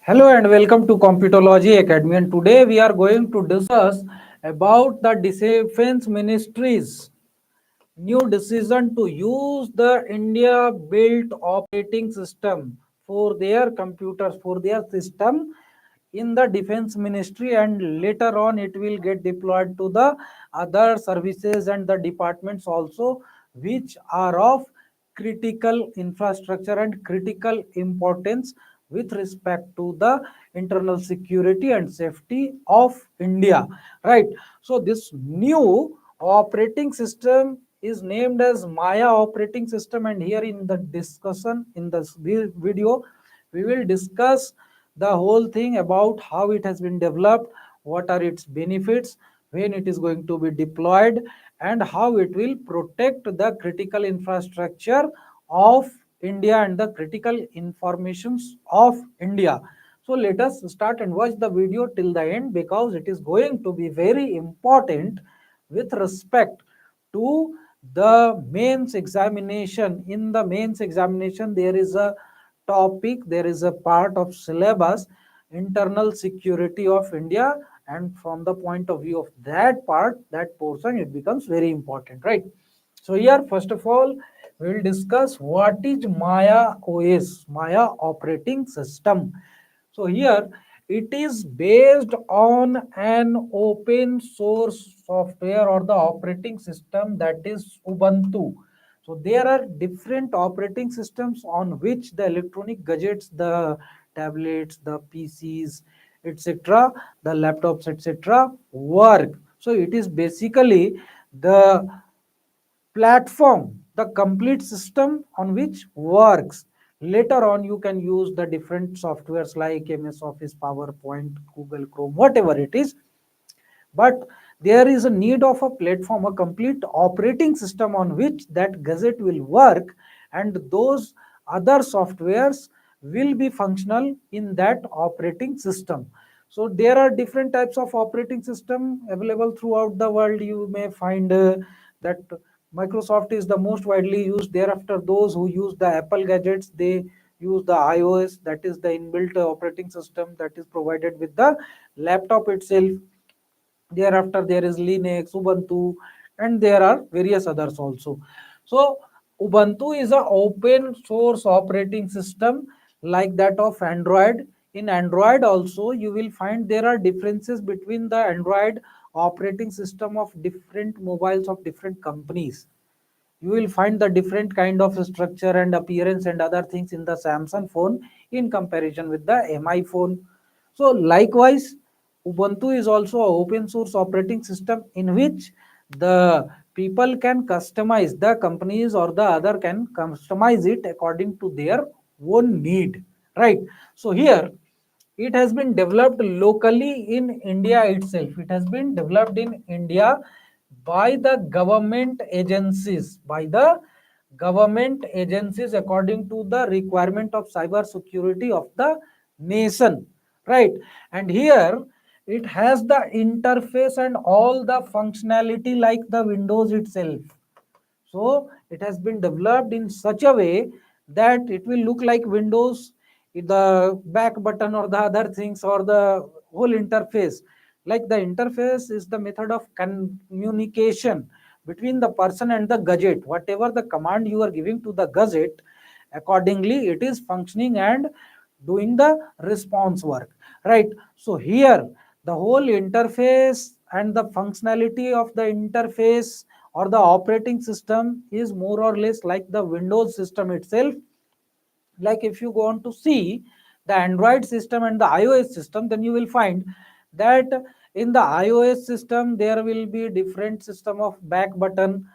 Hello and welcome to Computology Academy, and today we are going to discuss about the Defense Ministry's new decision to use the India built operating system for their computers, for their system in the Defense Ministry, and later on it will get deployed to the other services and the departments also, which are of critical infrastructure and critical importance with respect to the internal security and safety of India, right? So this new operating system is named as Maya operating system, and here in the discussion in this video we will discuss the whole thing about how it has been developed, what are its benefits, when it is going to be deployed, and how it will protect the critical infrastructure of India and the critical informations of India. So let us start and watch the video till the end, because it is going to be very important with respect to the mains examination. In the mains examination there is a topic, there is a part of syllabus, internal security of India, and from the point of view of that part, that portion, it becomes very important, right? So here first of all we will discuss what is Maya OS, Maya operating system. So here it is based on an open source software or the operating system, that is Ubuntu. So there are different operating systems on which the electronic gadgets, the tablets, the PCs, etc., the laptops, etc., work. So it is basically the platform, the complete system on which works. Later on you can use the different softwares like MS Office, PowerPoint, Google Chrome, whatever it is, but there is a need of a platform, a complete operating system on which that gadget will work, and those other softwares will be functional in that operating system. So there are different types of operating system available throughout the world. You may find that Microsoft is the most widely used. Thereafter, those who use the Apple gadgets, they use the iOS, that is the inbuilt operating system that is provided with the laptop itself. Thereafter there is Linux, Ubuntu, and there are various others also. So Ubuntu is a open source operating system like that of Android. In Android also you will find there are differences between the Android operating system of different mobiles of different companies. You will find the different kind of structure and appearance and other things in the Samsung phone in comparison with the Mi phone. So likewise, Ubuntu is also an open source operating system in which the people can customize, the companies or the other can customize it according to their own need, right? So here it has been developed locally in India itself. It has been developed in India by the government agencies, according to the requirement of cyber security of the nation, right? And here it has the interface and all the functionality like the Windows itself. So it has been developed in such a way that it will look like Windows, the back button or the other things or the whole interface. Like the interface is the method of communication between the person and the gadget. Whatever the command you are giving to the gadget, accordingly it is functioning and doing the response work, right? So here the whole interface and the functionality of the interface or the operating system is more or less like the Windows system itself. Like if you go on to see the Android system and the iOS system, then you will find that in the iOS system there will be different system of back button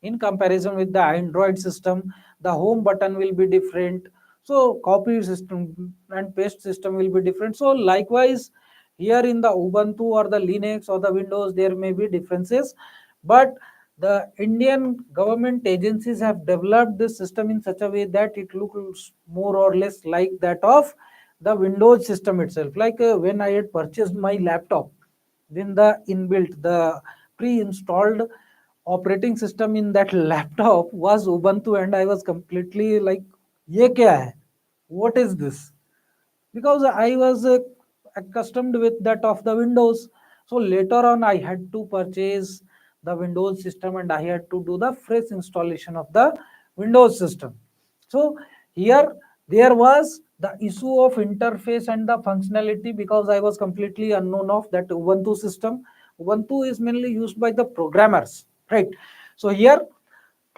in comparison with the Android system. The home button will be different, so copy system and paste system will be different. So likewise here in the Ubuntu or the Linux or the Windows there may be differences, but the Indian government agencies have developed this system in such a way that it looks more or less like that of the Windows system itself. Like when I had purchased my laptop, then the inbuilt, the pre-installed operating system in that laptop was Ubuntu, and I was completely like, "Ye kya hai? What is this?" because I was accustomed with that of the Windows. So later on, I had to purchase the Windows system and I had to do the fresh installation of the Windows system. So here there was the issue of interface and the functionality because I was completely unknown of that Ubuntu system. Ubuntu is mainly used by the programmers, right? So here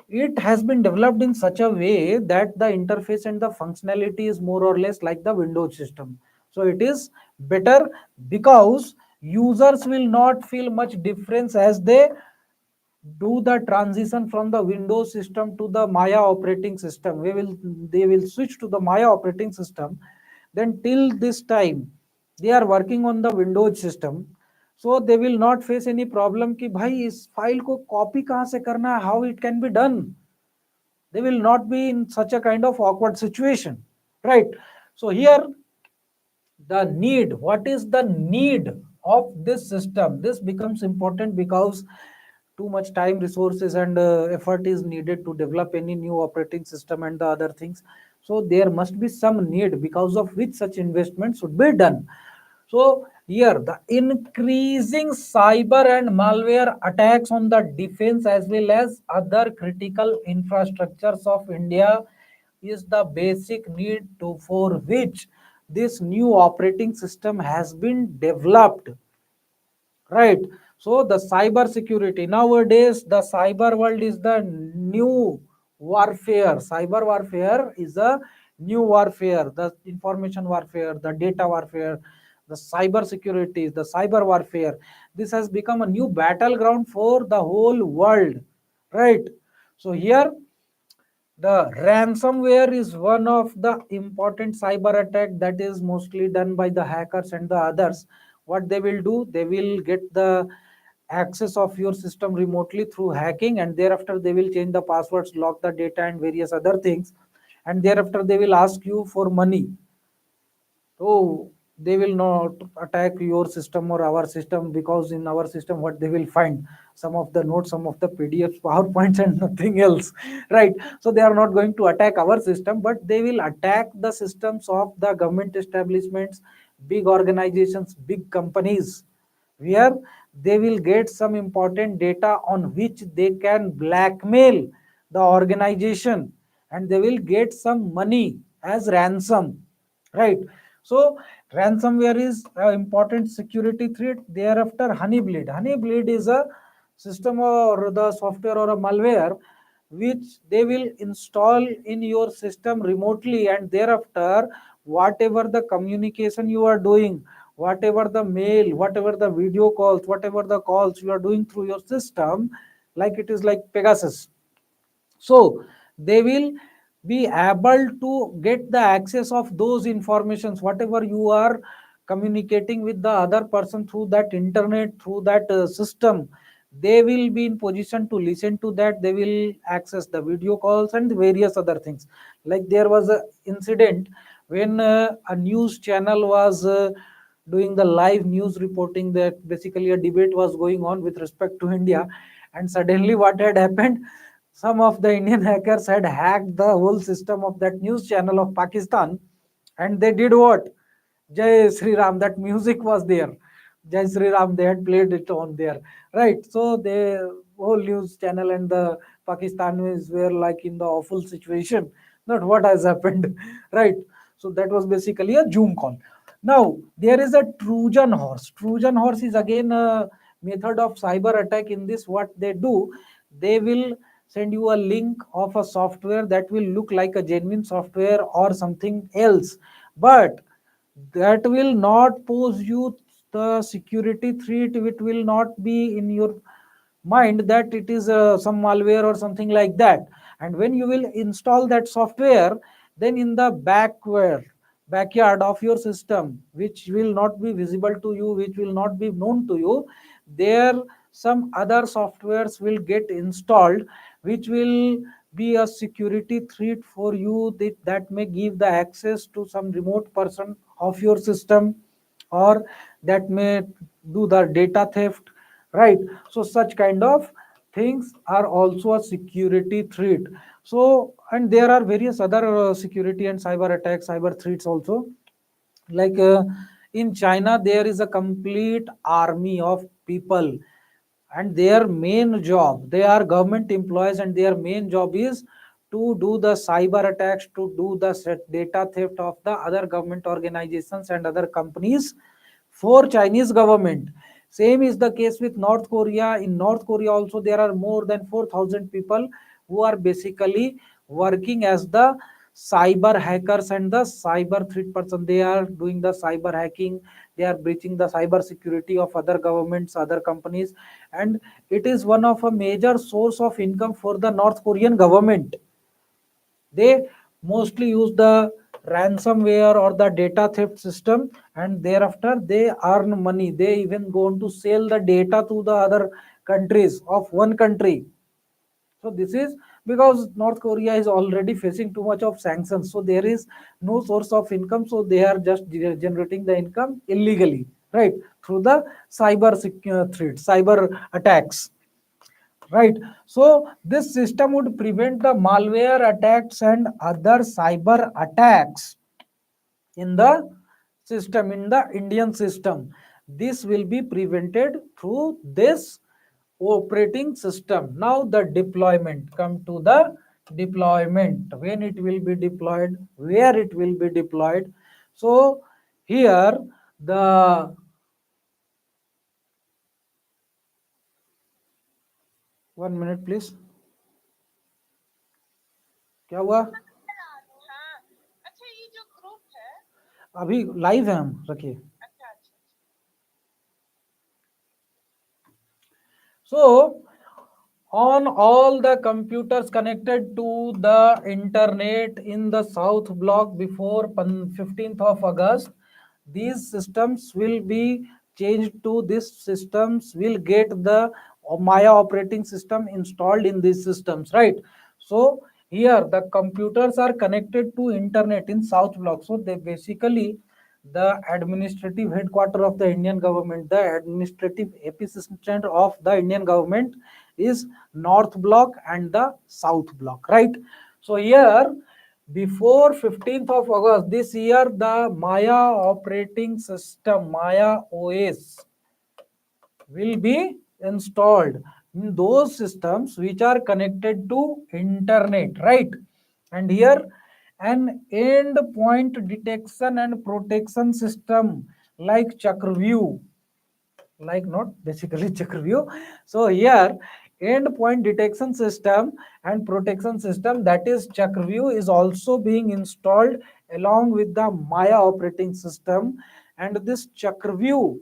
it has been developed in such a way that the interface and the functionality is more or less like the Windows system. So it is better because users will not feel much difference as they do the transition from the Windows system to the Maya operating system. They will switch to the Maya operating system. Then till this time they are working on the Windows system. So they will not face any problem कि भाई इस file को copy कहाँ से करना है, how it can be done. They will not be in such a kind of awkward situation, right? So here the need, what is the need of this system, this becomes important because too much time, resources and effort is needed to develop any new operating system and the other things. So there must be some need because of which such investment should be done. So here the increasing cyber and malware attacks on the defense as well as other critical infrastructures of India is the basic need to for which this new operating system has been developed, right? So the cyber security nowadays, the cyber world is the new warfare. Cyber warfare is a new warfare, the information warfare, the data warfare, the cyber security, the cyber warfare. This has become a new battleground for the whole world, right? So here the ransomware is one of the important cyber attack that is mostly done by the hackers and the others. What they will do, they will get the access of your system remotely through hacking, and thereafter they will change the passwords, lock the data and various other things, and thereafter they will ask you for money. So they will not attack your system or our system, because in our system what they will find, some of the notes, some of the PDFs, PowerPoints and nothing else, right? So they are not going to attack our system, but they will attack the systems of the government establishments, big organizations, big companies, where they will get some important data on which they can blackmail the organization, and they will get some money as ransom, right? So ransomware is an important security threat. Thereafter, honey bleed is a system or the software or a malware which they will install in your system remotely, and thereafter whatever the communication you are doing, whatever the mail, whatever the video calls, whatever the calls you are doing through your system, like it is like Pegasus. So they will be able to get the access of those informations, whatever you are communicating with the other person through that internet, through that system. They will be in position to listen to that. They will access the video calls and various other things. Like there was a incident when a news channel was doing the live news reporting, that basically a debate was going on with respect to India, and suddenly what had happened, some of the Indian hackers had hacked the whole system of that news channel of Pakistan, and they did what? Jai Sri Ram, that music was there. Jai Sri Ram, they had played it on there, right? So the whole news channel and the Pakistanis were like in the awful situation. Not what has happened, right? So that was basically a Zoom call. Now there is a Trojan horse. Trojan horse is again a method of cyber attack. In this, what they do, they will send you a link of a software that will look like a genuine software or something else, but that will not pose you the security threat. It will not be in your mind that it is some malware or something like that. And when you will install that software, then in the backyard of your system, which will not be visible to you, which will not be known to you, there some other softwares will get installed, which will be a security threat for you, that may give the access to some remote person of your system, or that may do the data theft, right? So such kind of things are also a security threat. So and there are various other security and cyber attacks, cyber threats also. like in China there is a complete army of people, and their main job, they are government employees, and their main job is to do the cyber attacks, to do the data theft of the other government organizations and other companies for Chinese government. Same is the case with North Korea. In North Korea also there are more than 4,000 people who are basically working as the cyber hackers and the cyber threat person. They are doing the cyber hacking, they are breaching the cyber security of other governments, other companies, and it is one of a major source of income for the North Korean government. They mostly use the ransomware or the data theft system, and thereafter they earn money. They even go on to sell the data to the other countries of one country. So this is because North Korea is already facing too much of sanctions, so there is no source of income, so they are just generating the income illegally, right, through the cyber threat, cyber attacks, right. So this system would prevent the malware attacks and other cyber attacks in the system, in the Indian system. This will be prevented through this operating system. Now the deployment, come to the deployment, when it will be deployed, where it will be deployed. So here the, 1 minute please, क्या हुआ, अभी live है हम, रखिए. So on all the computers connected to the internet in the south block before 15th of August, these systems will be changed to, this systems will get the Maya operating system installed in these systems, right. So here the computers are connected to internet in south block, so they basically, the administrative headquarter of the Indian government, the administrative epicenter of the Indian government is north block and the south block, right. So here before 15th of August this year, the Maya operating system, Maya OS, will be installed in those systems which are connected to internet, right. And here an endpoint detection and protection system like Chakravyuh, like not basically Chakravyuh. So here endpoint detection system and protection system, that is Chakravyuh, is also being installed along with the Maya operating system. And this Chakravyuh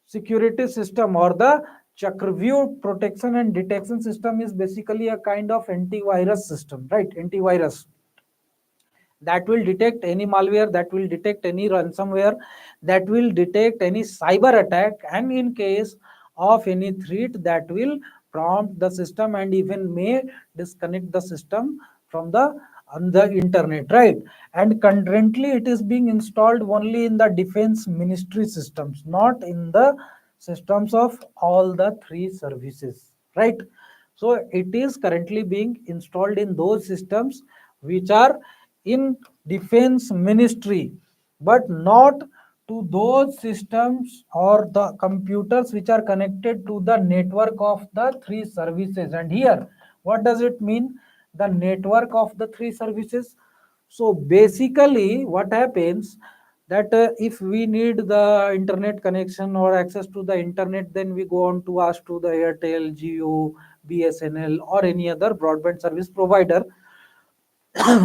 security system or the Chakravyuh protection and detection system is basically a kind of antivirus system, right, antivirus that will detect any malware, that will detect any ransomware, that will detect any cyber attack, and in case of any threat, that will prompt the system and even may disconnect the system from the on the internet, right. And currently it is being installed only in the defense ministry systems, not in the systems of all the three services, right. So it is currently being installed in those systems which are in defense ministry, but not to those systems or the computers which are connected to the network of the three services. And here what does it mean, the network of the three services? So basically what happens, that if we need the internet connection or access to the internet, then we go on to ask to the Airtel, Jio, BSNL or any other broadband service provider.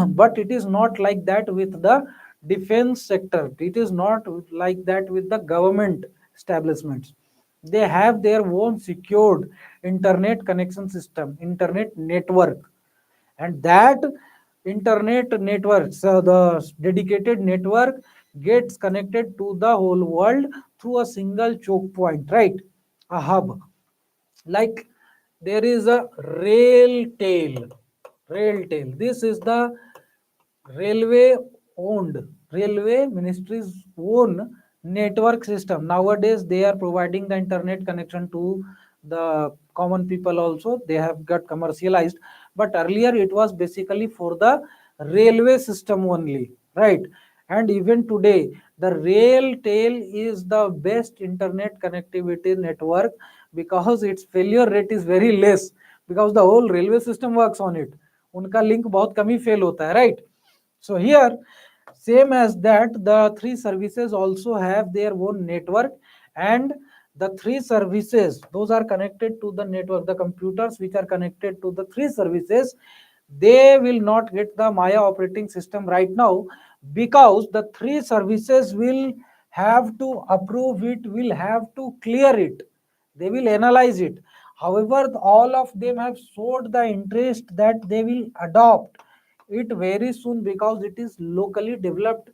But it is not like that with the defense sector, it is not like that with the government establishments. They have their own secured internet connection system, internet network, and that internet network, so the dedicated network gets connected to the whole world through a single choke point, right, a hub. Like there is a rail tail, this is the railway owned, railway ministry's own network system. Nowadays they are providing the internet connection to the common people also, they have got commercialized, but earlier it was basically for the railway system only, right. And even today, the rail tail is the best internet connectivity network because its failure rate is very less, because the whole railway system works on it. उनका link बहुत कम ही fail होता है, right? So here, same as that, the three services also have their own network, and the three services, those are connected to the network. The computers which are connected to the three services, they will not get the Maya operating system right now, because the three services will have to approve it, will have to clear it, they will analyze it. However, all of them have showed the interest that they will adopt it very soon, because it is locally developed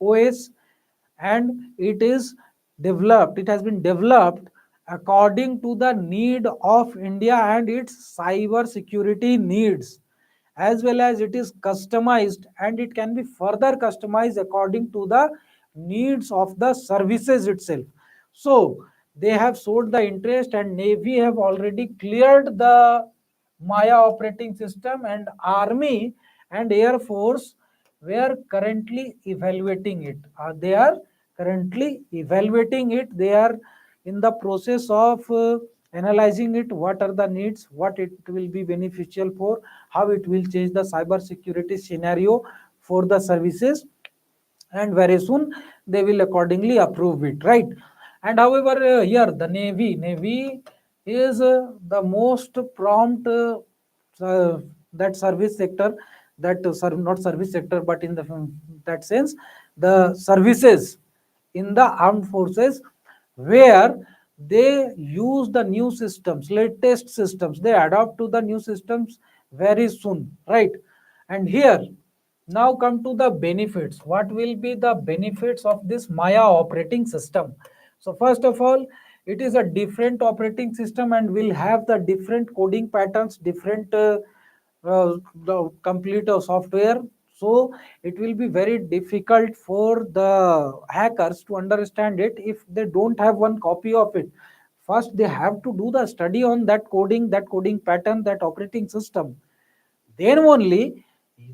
OS, and it has been developed according to the need of India and its cyber security needs, as well as it is customized, and it can be further customized according to the needs of the services itself. So they have showed the interest, and Navy have already cleared the Maya operating system, and Army and Air Force were currently evaluating it. They are currently evaluating it. They are in the process of analyzing it, what are the needs, what it will be beneficial for, how it will change the cyber security scenario for the services, and very soon they will accordingly approve it, right? And however, here the Navy is the most prompt uh, that service sector, that not service sector, but in the that sense, the services in the armed forces, where they use the new systems, latest systems, they adapt to the new systems very soon, right? And here, now come to the benefits. What will be the benefits of this Maya operating system? So first of all, it is a different operating system and will have the different coding patterns, different the complete software. So it will be very difficult for the hackers to understand it if they don't have one copy of it. First, they have to do the study on that coding pattern, that operating system. Then only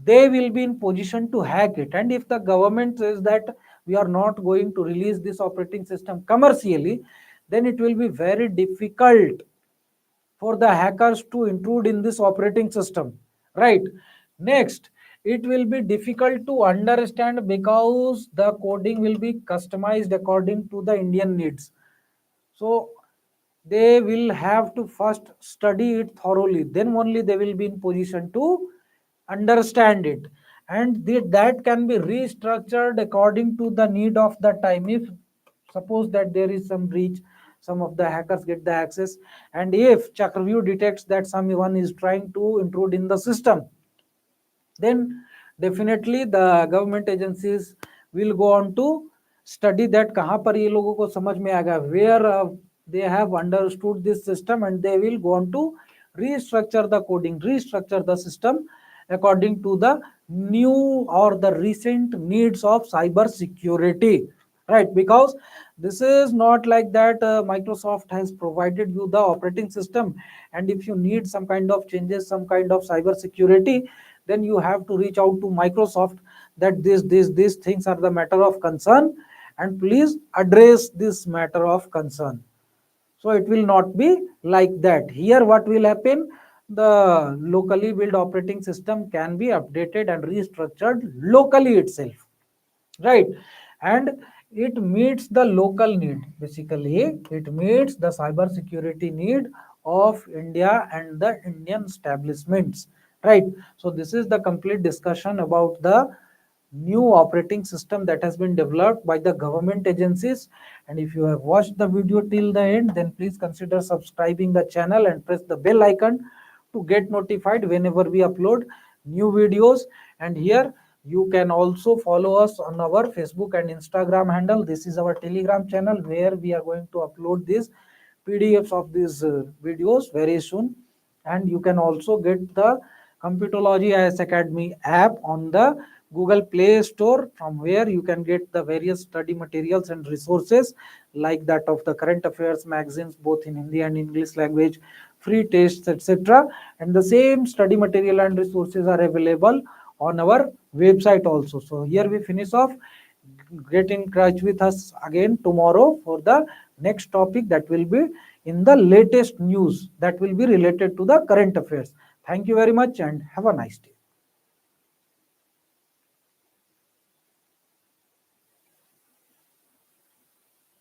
they will be in position to hack it. And if the government says that we are not going to release this operating system commercially, then it will be very difficult for the hackers to intrude in this operating system, right? Next, it will be difficult to understand because the coding will be customized according to the Indian needs. So they will have to first study it thoroughly, then only they will be in position to understand it. And that can be restructured according to the need of the time. If suppose that there is some breach, some of the hackers get the access, and if Chakravyuh detects that someone is trying to intrude in the system, then definitely the government agencies will go on to study that कहाँ पर ये लोगों को समझ में आएगा, where they have understood this system, and they will go on to restructure the coding, restructure the system according to the new or the recent needs of cyber security, right? Because this is not like that Microsoft has provided you the operating system, and if you need some kind of changes, some kind of cyber security, then you have to reach out to Microsoft that these things are the matter of concern, and please address this matter of concern. So it will not be like that. Here what will happen, the locally built operating system can be updated and restructured locally itself, right? And it meets the local need. Basically it meets the cyber security need of India and the Indian establishments, right? So this is the complete discussion about the new operating system that has been developed by the government agencies. And if you have watched the video till the end, then please consider subscribing the channel and press the bell icon to get notified whenever we upload new videos. And here you can also follow us on our Facebook and Instagram handle. This is our Telegram channel where we are going to upload these PDFs of these videos very soon. And you can also get the Computology IS Academy app on the Google Play Store, from where you can get the various study materials and resources like that of the current affairs magazines, both in Hindi and English language, free tests, etc. And the same study material and resources are available on our website also. So here we finish off. Get in touch with us again tomorrow for the next topic that will be in the latest news that will be related to the current affairs. Thank you very much and have a nice day.